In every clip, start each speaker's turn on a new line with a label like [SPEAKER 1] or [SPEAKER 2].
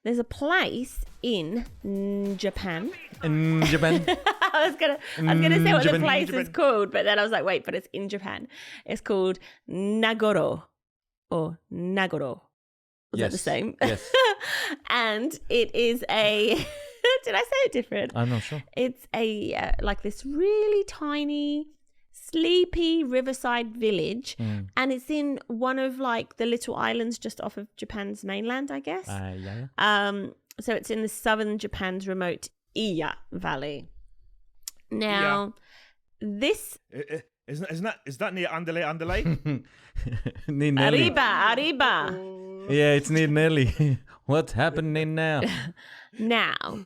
[SPEAKER 1] there's a place in Japan.
[SPEAKER 2] In Japan.
[SPEAKER 1] I was gonna say what the place
[SPEAKER 2] Japan.
[SPEAKER 1] is called, but then I was like, wait, but it's in Japan. It's called Nagoro or Nagoro. Was that the same?
[SPEAKER 2] Yes.
[SPEAKER 1] And it is a. Did I say it different?
[SPEAKER 2] I'm not sure.
[SPEAKER 1] It's a like this really tiny, sleepy riverside village, and it's in one of like the little islands just off of Japan's mainland, I guess.
[SPEAKER 2] Yeah.
[SPEAKER 1] So it's in the southern Japan's remote Iya Valley. Now, this
[SPEAKER 3] is that near Andalay?
[SPEAKER 2] Near Nelly.
[SPEAKER 1] Arriba.
[SPEAKER 2] Yeah, it's near Nelly. What's happening now?
[SPEAKER 1] Now,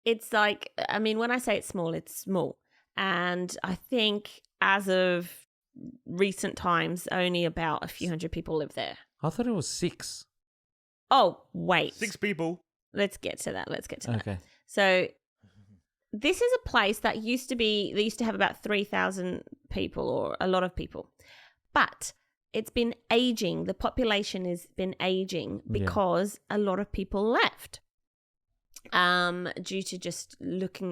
[SPEAKER 1] it's like, I mean, when I say it's small. And I think as of recent times, only about a few hundred people live there.
[SPEAKER 2] I thought it was 6.
[SPEAKER 1] Oh, wait.
[SPEAKER 3] 6 people.
[SPEAKER 1] Let's get to that.
[SPEAKER 2] Okay.
[SPEAKER 1] So this is a place that they used to have about 3,000 people or a lot of people. But it's been aging. The population has been aging because a lot of people left. Due to just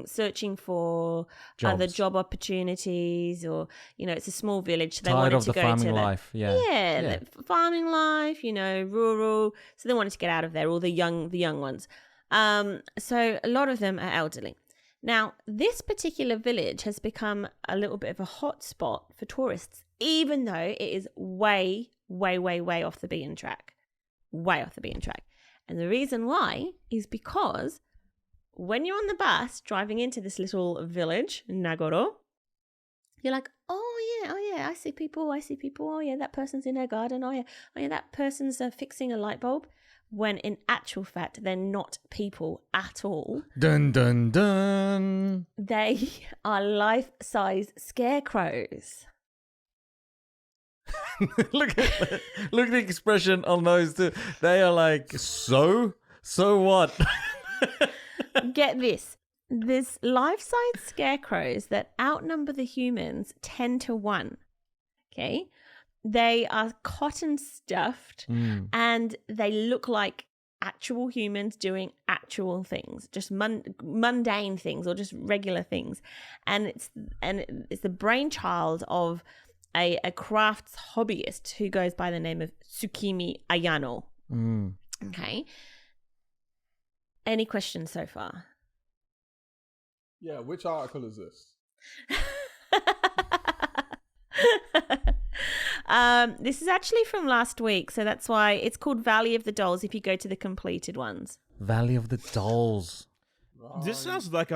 [SPEAKER 1] searching for
[SPEAKER 2] Jobs.
[SPEAKER 1] other job opportunities, or it's a small village, so they
[SPEAKER 2] Tired
[SPEAKER 1] wanted
[SPEAKER 2] of
[SPEAKER 1] to
[SPEAKER 2] the
[SPEAKER 1] go
[SPEAKER 2] farming
[SPEAKER 1] to
[SPEAKER 2] life. Yeah.
[SPEAKER 1] the farming life, rural. So they wanted to get out of there, all the young ones. So a lot of them are elderly. Now, this particular village has become a little bit of a hot spot for tourists, even though it is way, way, way, way off the beaten track. Way off the beaten track. And the reason why is because when you're on the bus driving into this little village, Nagoro, you're like, oh yeah, I see people. Oh yeah, that person's in their garden. Oh yeah, that person's fixing a light bulb. When in actual fact, they're not people at all.
[SPEAKER 2] Dun, dun, dun.
[SPEAKER 1] They are life-size scarecrows.
[SPEAKER 2] Look at the expression on those two. They are like, so what?
[SPEAKER 1] Get this. There's life-size scarecrows that outnumber the humans 10-1. Okay? They are cotton stuffed and they look like actual humans doing actual things, just mundane things or just regular things. And it's the brainchild of a crafts hobbyist who goes by the name of Tsukimi Ayano. Okay. Any questions so far?
[SPEAKER 4] Yeah, which article is this?
[SPEAKER 1] This is actually from last week, so that's why it's called Valley of the Dolls if you go to the completed ones.
[SPEAKER 2] Valley of the Dolls.
[SPEAKER 3] This sounds like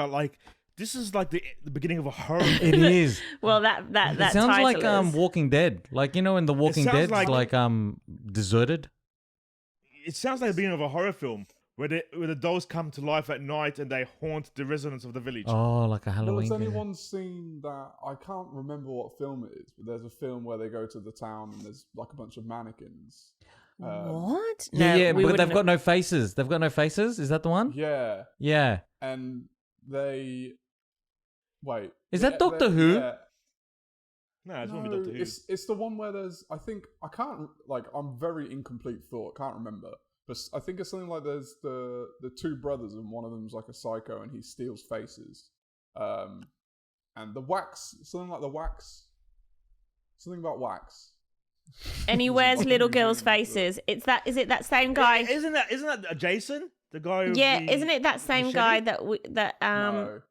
[SPEAKER 3] this is like the beginning of a horror.
[SPEAKER 2] It is.
[SPEAKER 1] Well, that
[SPEAKER 2] It sounds
[SPEAKER 1] title
[SPEAKER 2] like
[SPEAKER 1] is.
[SPEAKER 2] Walking Dead. Like, in the Walking Dead, like deserted.
[SPEAKER 3] It sounds like the beginning of a horror film where the dolls come to life at night and they haunt the residents of the village.
[SPEAKER 2] Oh, like a Halloween.
[SPEAKER 4] Has anyone seen that? I can't remember what film it is, but there's a film where they go to the town and there's like a bunch of mannequins.
[SPEAKER 1] What?
[SPEAKER 2] Yeah,
[SPEAKER 1] we
[SPEAKER 2] but
[SPEAKER 1] wouldn't
[SPEAKER 2] they've got no faces. They've got no faces? Is that the one?
[SPEAKER 4] Yeah.
[SPEAKER 2] Yeah.
[SPEAKER 4] And they... Wait.
[SPEAKER 2] Is that Doctor Who?
[SPEAKER 4] Yeah.
[SPEAKER 3] No, it's not Doctor Who.
[SPEAKER 4] It's the one where there's... I'm very incomplete thought. Can't remember. But I think it's something like there's the two brothers and one of them's like a psycho and he steals faces. And the wax... Something like the wax... Something about wax.
[SPEAKER 1] And he wears little girls' faces. Is it that same guy?
[SPEAKER 3] Isn't that Jason? The guy with
[SPEAKER 1] isn't it that same guy
[SPEAKER 3] machete?
[SPEAKER 4] No.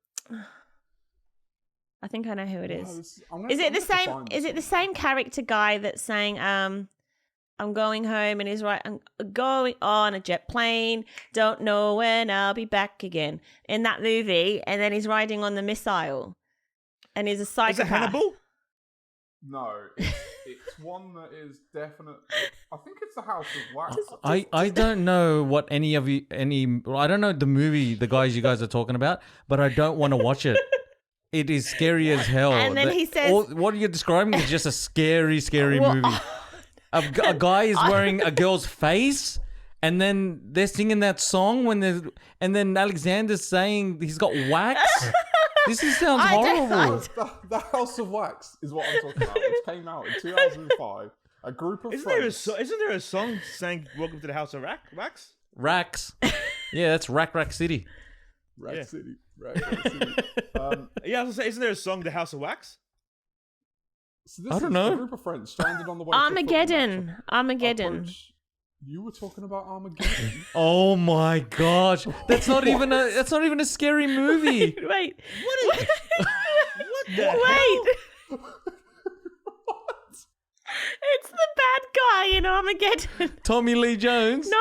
[SPEAKER 1] I think I know who it is.
[SPEAKER 4] No,
[SPEAKER 1] Is it the same character guy that's saying I'm going home and he's right, I'm going on a jet plane, don't know when I'll be back again, in that movie, and then he's riding on the missile and he's a psychopath.
[SPEAKER 3] Is it Hannibal?
[SPEAKER 4] No, it's one that is definite. I think it's the House of Wax.
[SPEAKER 2] I don't know what I don't know the movie the guys are talking about, but I don't want to watch it. It is scary as hell.
[SPEAKER 1] And then he says...
[SPEAKER 2] what you're describing is just a scary movie. A guy is wearing a girl's face, and then they're singing that song and then Alexander's saying he's got wax. This sounds horrible.
[SPEAKER 4] The House of Wax is what I'm talking about, which came out in 2005. A group of friends...
[SPEAKER 3] Isn't there a song saying "Welcome to the House of Wax"?
[SPEAKER 2] Racks. Yeah, that's Rack City.
[SPEAKER 4] Rack
[SPEAKER 3] Yeah.
[SPEAKER 4] City. Rack City.
[SPEAKER 3] Yeah, I was gonna say, isn't there a song, "The House of Wax"?
[SPEAKER 4] So this
[SPEAKER 2] I don't
[SPEAKER 4] is
[SPEAKER 2] know.
[SPEAKER 4] A group of friends stranded on the way to a football
[SPEAKER 1] Armageddon.
[SPEAKER 4] match
[SPEAKER 1] Armageddon.
[SPEAKER 4] approach- You were talking about Armageddon.
[SPEAKER 2] Oh my gosh, that's not even a scary movie.
[SPEAKER 1] Wait.
[SPEAKER 3] What the hell?
[SPEAKER 1] Wait. It's the bad guy in Armageddon.
[SPEAKER 2] Tommy Lee Jones.
[SPEAKER 1] No.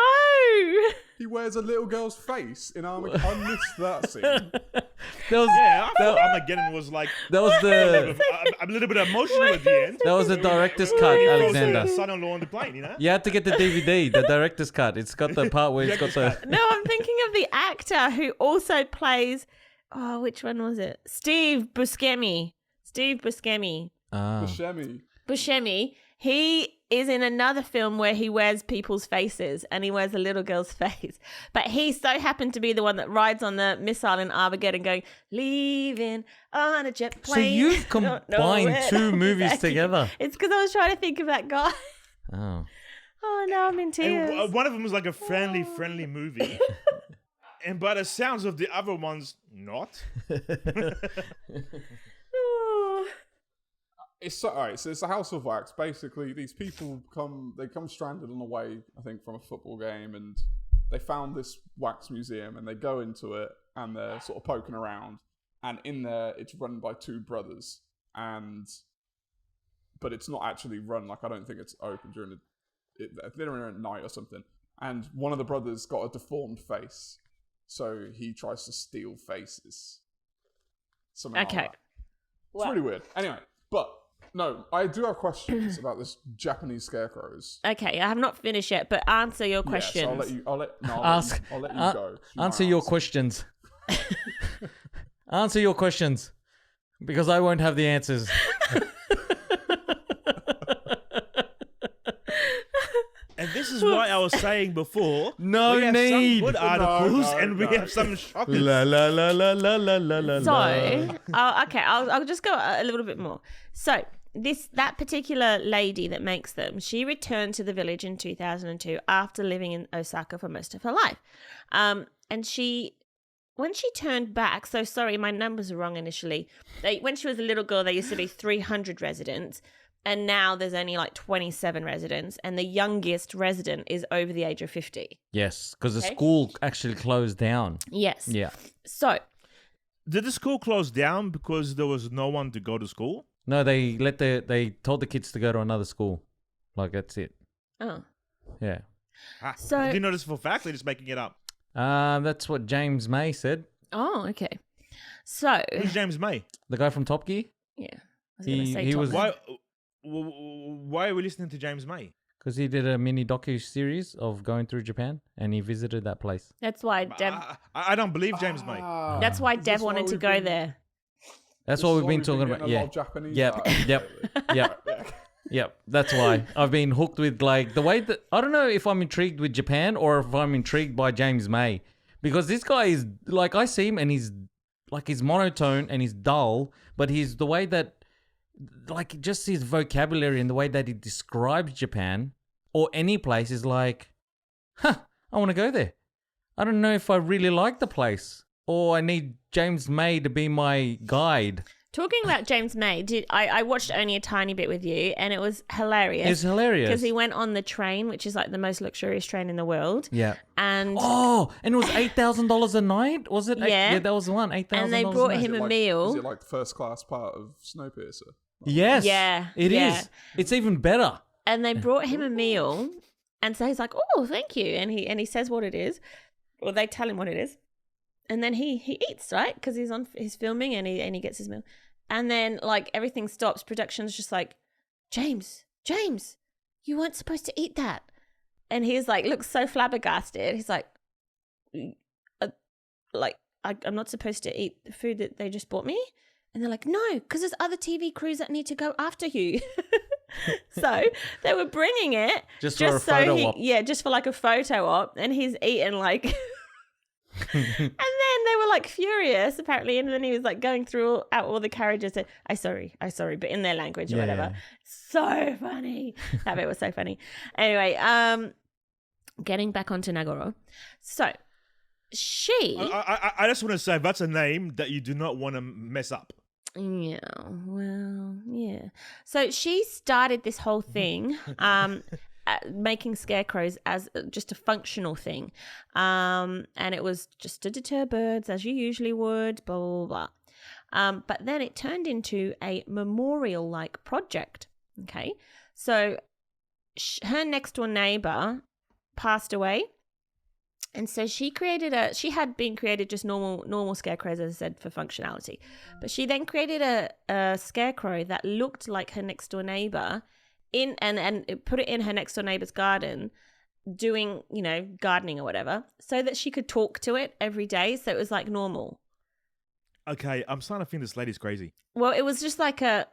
[SPEAKER 4] He wears a little girl's face in Armageddon. I missed that scene.
[SPEAKER 2] That was
[SPEAKER 3] Yeah, I thought Armageddon was like
[SPEAKER 2] that was the
[SPEAKER 3] a little bit emotional at the end.
[SPEAKER 2] that was the director's cut,
[SPEAKER 3] The
[SPEAKER 2] Alexander.
[SPEAKER 3] son-in-law on the plane, you know.
[SPEAKER 2] You had to get the DVD, the director's cut. It's got the part where it's got the.
[SPEAKER 1] No, I'm thinking of the actor who also plays. Oh, which one was it? Steve Buscemi.
[SPEAKER 2] Ah.
[SPEAKER 4] Buscemi.
[SPEAKER 1] Buscemi. He is in another film where he wears people's faces and he wears a little girl's face. But he so happened to be the one that rides on the missile in Armageddon going, leaving on a jet plane.
[SPEAKER 2] So you've
[SPEAKER 1] Don't know
[SPEAKER 2] combined
[SPEAKER 1] where
[SPEAKER 2] two
[SPEAKER 1] to
[SPEAKER 2] movies
[SPEAKER 1] take it."
[SPEAKER 2] together.
[SPEAKER 1] It's because I was trying to think of that guy.
[SPEAKER 2] Oh.
[SPEAKER 1] Oh, now I'm in tears.
[SPEAKER 3] And one of them was like a friendly movie. And by the sounds of the other ones, not.
[SPEAKER 1] Oh.
[SPEAKER 4] It's so, all right. So it's a House of Wax. Basically, these people come stranded on the way, I think, from a football game, and they found this wax museum, and they go into it, and they're sort of poking around, and in there, it's run by two brothers, but it's not actually run. Like, I don't think it's open during they're in at night or something. And one of the brothers got a deformed face, so he tries to steal faces. Something like
[SPEAKER 1] Okay.
[SPEAKER 4] that. It's really weird. Anyway, but no, I do have questions about this Japanese scarecrows.
[SPEAKER 1] Okay, I have not finished yet, but answer your questions.
[SPEAKER 4] Yeah, so I'll let you go.
[SPEAKER 2] Answer your questions. Answer your questions, because I won't have the answers.
[SPEAKER 3] And this is why I was saying before.
[SPEAKER 2] No
[SPEAKER 3] we have
[SPEAKER 2] need.
[SPEAKER 3] some good articles
[SPEAKER 4] No,
[SPEAKER 3] and we have some shockers.
[SPEAKER 2] La la la la la la la la.
[SPEAKER 1] So, I'll just go a little bit more. So, that particular lady that makes them, she returned to the village in 2002 after living in Osaka for most of her life. And when she turned back, so sorry, my numbers are wrong initially. When she was a little girl, there used to be 300 residents. And now there's only like 27 residents, and the youngest resident is over the age of 50.
[SPEAKER 2] Yes, because the
[SPEAKER 1] Okay.
[SPEAKER 2] school actually closed down.
[SPEAKER 1] Yes.
[SPEAKER 2] Yeah.
[SPEAKER 1] So,
[SPEAKER 3] Did the school close down because there was no one to go to school?
[SPEAKER 2] No, they told the kids to go to another school. Like, that's it.
[SPEAKER 1] oh.
[SPEAKER 2] Yeah.
[SPEAKER 1] So-
[SPEAKER 3] Do you know this for a fact? They're just making it up.
[SPEAKER 2] That's what James May said.
[SPEAKER 1] Oh, okay. So,
[SPEAKER 3] Who's James May?
[SPEAKER 2] The guy from Top Gear.
[SPEAKER 1] yeah. I was going to
[SPEAKER 2] He-
[SPEAKER 1] say
[SPEAKER 2] he
[SPEAKER 1] Tom
[SPEAKER 2] was-
[SPEAKER 1] Hanks.
[SPEAKER 3] Why are we listening to James May?
[SPEAKER 2] Because he did a mini docu-series of going through Japan, and he visited that place.
[SPEAKER 1] That's why Dev.
[SPEAKER 3] I don't believe James May.
[SPEAKER 1] That's why
[SPEAKER 4] Is
[SPEAKER 1] Dev
[SPEAKER 4] this
[SPEAKER 1] wanted to
[SPEAKER 4] we've
[SPEAKER 1] go
[SPEAKER 4] been-
[SPEAKER 1] there.
[SPEAKER 2] That's
[SPEAKER 4] this
[SPEAKER 2] what
[SPEAKER 4] is
[SPEAKER 2] we've
[SPEAKER 4] why
[SPEAKER 2] been talking
[SPEAKER 4] getting
[SPEAKER 2] about.
[SPEAKER 4] a
[SPEAKER 2] Yeah.
[SPEAKER 4] lot of Japanese
[SPEAKER 2] Yep.
[SPEAKER 4] art.
[SPEAKER 2] Yep. Yep. Yep. That's why I've been hooked with, like, the way that I don't know if I'm intrigued with Japan or if I'm intrigued by James May, because this guy is like, I see him and he's monotone and he's dull, but he's the way that, like, just his vocabulary and the way that he describes Japan or any place is like, I want to go there. I don't know if I really like the place, or I need James May to be my guide.
[SPEAKER 1] Talking about James May, I watched only a tiny bit with you, and it was hilarious.
[SPEAKER 2] It's hilarious.
[SPEAKER 1] Because he went on the train, which is like the most luxurious train in the world.
[SPEAKER 2] Yeah.
[SPEAKER 1] And
[SPEAKER 2] Oh, and it was $8,000 a night, was it?
[SPEAKER 1] Yeah.
[SPEAKER 2] Yeah, that was the one. $8,000.
[SPEAKER 1] And they brought
[SPEAKER 2] a night.
[SPEAKER 1] him
[SPEAKER 4] Is it
[SPEAKER 1] a
[SPEAKER 4] like-
[SPEAKER 1] meal.
[SPEAKER 4] Is it like the first class part of Snowpiercer?
[SPEAKER 2] Yes.
[SPEAKER 1] Yeah,
[SPEAKER 2] It is.
[SPEAKER 1] yeah.
[SPEAKER 2] It's even better.
[SPEAKER 1] And they brought him a meal, and so he's like, "Oh, thank you," and he says what it is, or they tell him what it is, and then he eats, right, because he's filming and he gets his meal, and then like everything stops. Production's just like, James, you weren't supposed to eat that, and he's like, looks so flabbergasted. He's like, I'm not supposed to eat the food that they just bought me. And they're like, no, because there's other TV crews that need to go after you. So they were bringing it
[SPEAKER 2] Just for a photo op.
[SPEAKER 1] Yeah, just for like a photo op. And he's eating like... And then they were like furious, apparently. And then he was like going through out all the carriages. And, I sorry, but in their language or whatever.
[SPEAKER 2] Yeah.
[SPEAKER 1] So funny. That bit was so funny. Anyway, getting back onto Nagoro. So she,
[SPEAKER 3] I just want to say that's a name that you do not want to mess up.
[SPEAKER 1] yeah, well, yeah. So she started this whole thing, making scarecrows as just a functional thing, and it was just to deter birds, as you usually would, blah blah blah. But then it turned into a memorial-like project. Okay, so her next door neighbor passed away, and so she had been created just normal scarecrows, as I said, for functionality, but she then created a scarecrow that looked like her next door neighbor and put it in her next door neighbor's garden, doing gardening or whatever, so that she could talk to it every day, so it was like normal.
[SPEAKER 3] Okay, I'm starting to think this lady's crazy.
[SPEAKER 1] Well, it was just like a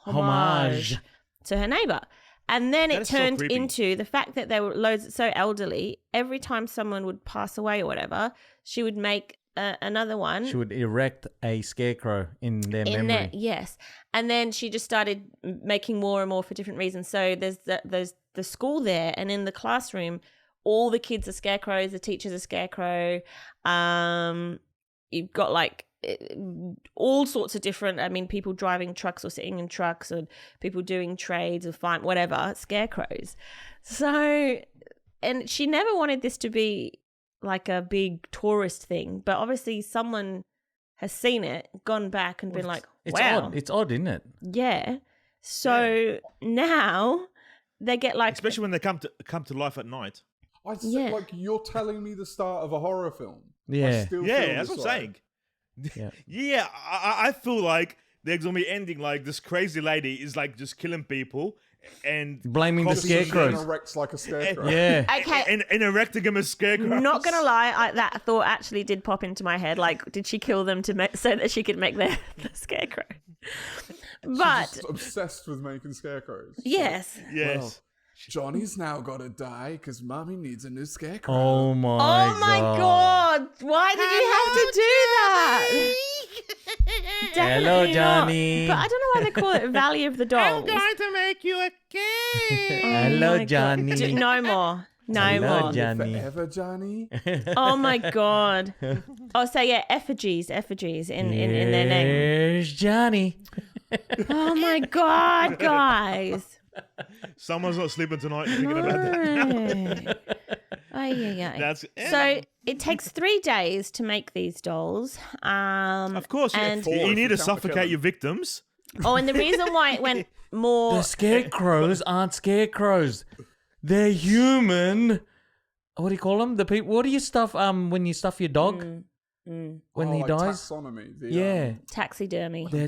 [SPEAKER 1] homage to her neighbor. And then it turned into the fact that there were so elderly, every time someone would pass away or whatever, she would make another one.
[SPEAKER 2] She would erect a scarecrow in their memory.
[SPEAKER 1] Yes. And then she just started making more and more for different reasons. So there's the school there, and in the classroom, all the kids are scarecrows, the teacher's a scarecrow. You've got like all sorts of different, people driving trucks or sitting in trucks, or people doing trades or whatever, scarecrows. So, and she never wanted this to be like a big tourist thing, but obviously someone has seen it, gone back and been like, wow.
[SPEAKER 2] It's odd, isn't it?
[SPEAKER 1] Yeah. So now they get like...
[SPEAKER 3] Especially when they come to life at night.
[SPEAKER 4] I said, like, you're telling me the start of a horror film.
[SPEAKER 2] Yeah.
[SPEAKER 3] That's what I'm saying.
[SPEAKER 2] Yeah.
[SPEAKER 3] Yeah, I feel like there's going to be ending like this crazy lady is like just killing people and
[SPEAKER 2] blaming the scarecrows.
[SPEAKER 4] Erects like a scarecrow.
[SPEAKER 2] Yeah.
[SPEAKER 1] Okay.
[SPEAKER 3] And erecting him as scarecrows.
[SPEAKER 1] Not gonna lie, that thought actually did pop into my head. Like, did she kill them so that she could make the scarecrow? But
[SPEAKER 4] she's just obsessed with making scarecrows.
[SPEAKER 1] Yes.
[SPEAKER 3] Yes.
[SPEAKER 4] Well, Johnny's now got to die because Mommy needs a new scarecrow.
[SPEAKER 2] Oh my
[SPEAKER 1] God! Why did you have to do that?
[SPEAKER 2] Hello, Johnny.
[SPEAKER 1] But I don't know why they call it Valley of the Dolls.
[SPEAKER 3] I'm going to make you a cake.
[SPEAKER 2] Hello,
[SPEAKER 1] my
[SPEAKER 2] Johnny.
[SPEAKER 1] God. No more. No
[SPEAKER 2] Hello,
[SPEAKER 1] more.
[SPEAKER 2] Johnny.
[SPEAKER 4] Forever, Johnny.
[SPEAKER 1] Oh my God. Oh, so yeah, effigies in their name.
[SPEAKER 2] There's Johnny.
[SPEAKER 1] Oh my God, guys.
[SPEAKER 3] Someone's not sleeping tonight thinking about that.
[SPEAKER 1] So it takes 3 days to make these dolls.
[SPEAKER 3] Of course,
[SPEAKER 1] and
[SPEAKER 3] you need to suffocate your victims.
[SPEAKER 1] Oh, and the reason why it went more...
[SPEAKER 2] The scarecrows aren't scarecrows. They're human. What do you call them? The people. What do you stuff? When you stuff your dog when he dies.
[SPEAKER 4] Taxonomy.
[SPEAKER 1] Taxidermy.
[SPEAKER 2] They're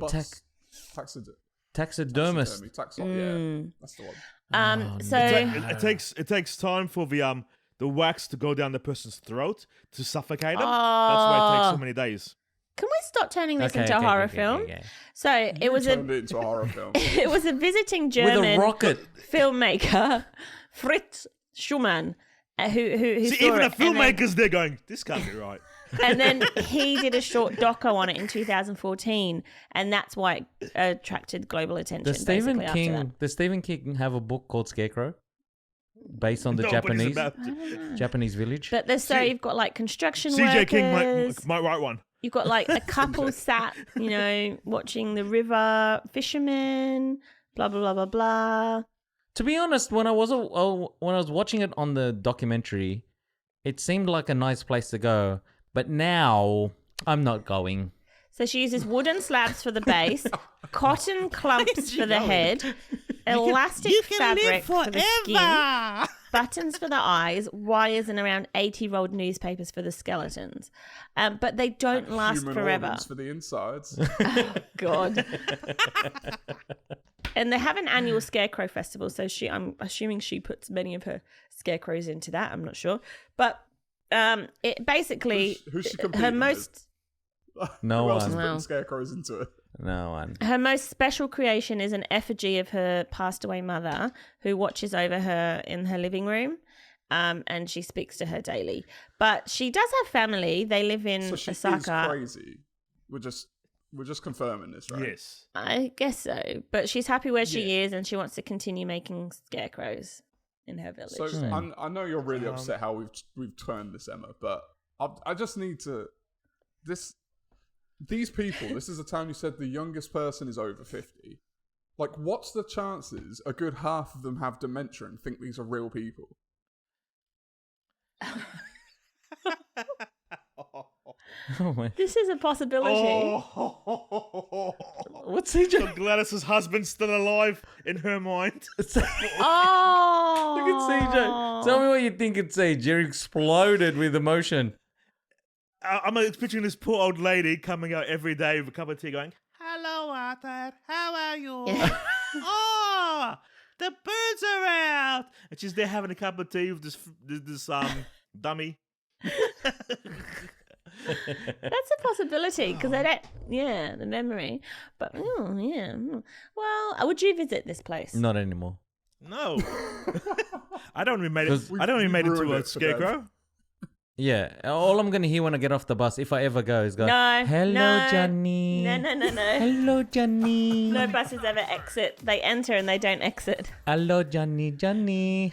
[SPEAKER 2] taxidermist.
[SPEAKER 4] Yeah, that's the one.
[SPEAKER 1] So
[SPEAKER 3] It takes time for the wax to go down the person's throat to suffocate them. That's why it takes so many days.
[SPEAKER 1] Can we stop turning this into a horror film?
[SPEAKER 2] Okay.
[SPEAKER 1] So it was
[SPEAKER 4] Turned it into a horror film.
[SPEAKER 1] it was a visiting German
[SPEAKER 2] With a rocket.
[SPEAKER 1] filmmaker, Fritz Schumann, who
[SPEAKER 3] See,
[SPEAKER 1] saw
[SPEAKER 3] even the
[SPEAKER 1] it, and then-
[SPEAKER 3] filmmakers, they're going, this can't be right.
[SPEAKER 1] And then he did a short doco on it in 2014, and that's why it attracted global attention.
[SPEAKER 2] Does Stephen
[SPEAKER 1] basically,
[SPEAKER 2] King have a book called Scarecrow, based on the
[SPEAKER 3] Nobody's
[SPEAKER 2] Japanese
[SPEAKER 3] about to.
[SPEAKER 2] Japanese village?
[SPEAKER 1] But you've got like construction
[SPEAKER 3] CJ
[SPEAKER 1] workers.
[SPEAKER 3] King might write one.
[SPEAKER 1] You've got like a couple sat, watching the river, fishermen, blah blah blah blah blah.
[SPEAKER 2] To be honest, when I was watching it on the documentary, it seemed like a nice place to go. But now I'm not going.
[SPEAKER 1] So she uses wooden slabs for the base, cotton clumps for the head, elastic fabric for the skin, buttons for the eyes, wires, and around 80 rolled newspapers for the skeletons. But they don't last
[SPEAKER 4] Human
[SPEAKER 1] forever.
[SPEAKER 4] organs for the insides.
[SPEAKER 1] Oh, God. And they have an annual scarecrow festival, so I'm assuming she puts many of her scarecrows into that. I'm not sure. But it basically...
[SPEAKER 4] Who's she
[SPEAKER 1] her
[SPEAKER 4] competing
[SPEAKER 1] most...
[SPEAKER 2] No
[SPEAKER 4] Who else is
[SPEAKER 2] one.
[SPEAKER 4] putting scarecrows into it?
[SPEAKER 2] No one.
[SPEAKER 1] Her most special creation is an effigy of her passed away mother, who watches over her in her living room, and she speaks to her daily. But she does have family. They live in
[SPEAKER 4] So she
[SPEAKER 1] Osaka.
[SPEAKER 4] is crazy. We're just confirming this, right?
[SPEAKER 3] Yes.
[SPEAKER 1] I guess so. But she's happy where she is, and she wants to continue making scarecrows. in her village.
[SPEAKER 4] So I know you're really upset how we've turned this, Emma, but I just need to these people. This is a town you said the youngest person is over 50. Like, what's the chances a good half of them have dementia and think these are real people?
[SPEAKER 2] Oh my.
[SPEAKER 1] This is a possibility.
[SPEAKER 2] What's CJ?
[SPEAKER 3] So Gladys's husband's still alive in her mind.
[SPEAKER 1] Oh,
[SPEAKER 2] Look at CJ. Tell me what you think it's CJ. Exploded with emotion.
[SPEAKER 3] I'm picturing this poor old lady coming out every day with a cup of tea going, "Hello, Arthur. How are you? Oh, the birds are out." And she's there having a cup of tea with this dummy.
[SPEAKER 1] That's a possibility because I don't. Yeah, the memory. But yeah. Well, would you visit this place?
[SPEAKER 2] Not anymore.
[SPEAKER 3] No. I don't even made it. I don't even made it to a scarecrow.
[SPEAKER 2] Yeah, all I'm gonna hear when I get off the bus, if I ever go, is go,
[SPEAKER 1] No.
[SPEAKER 2] "Hello,
[SPEAKER 1] no,
[SPEAKER 2] Johnny."
[SPEAKER 1] No.
[SPEAKER 2] Hello, Johnny.
[SPEAKER 1] No buses ever exit. They enter and they don't exit.
[SPEAKER 2] Hello, Johnny.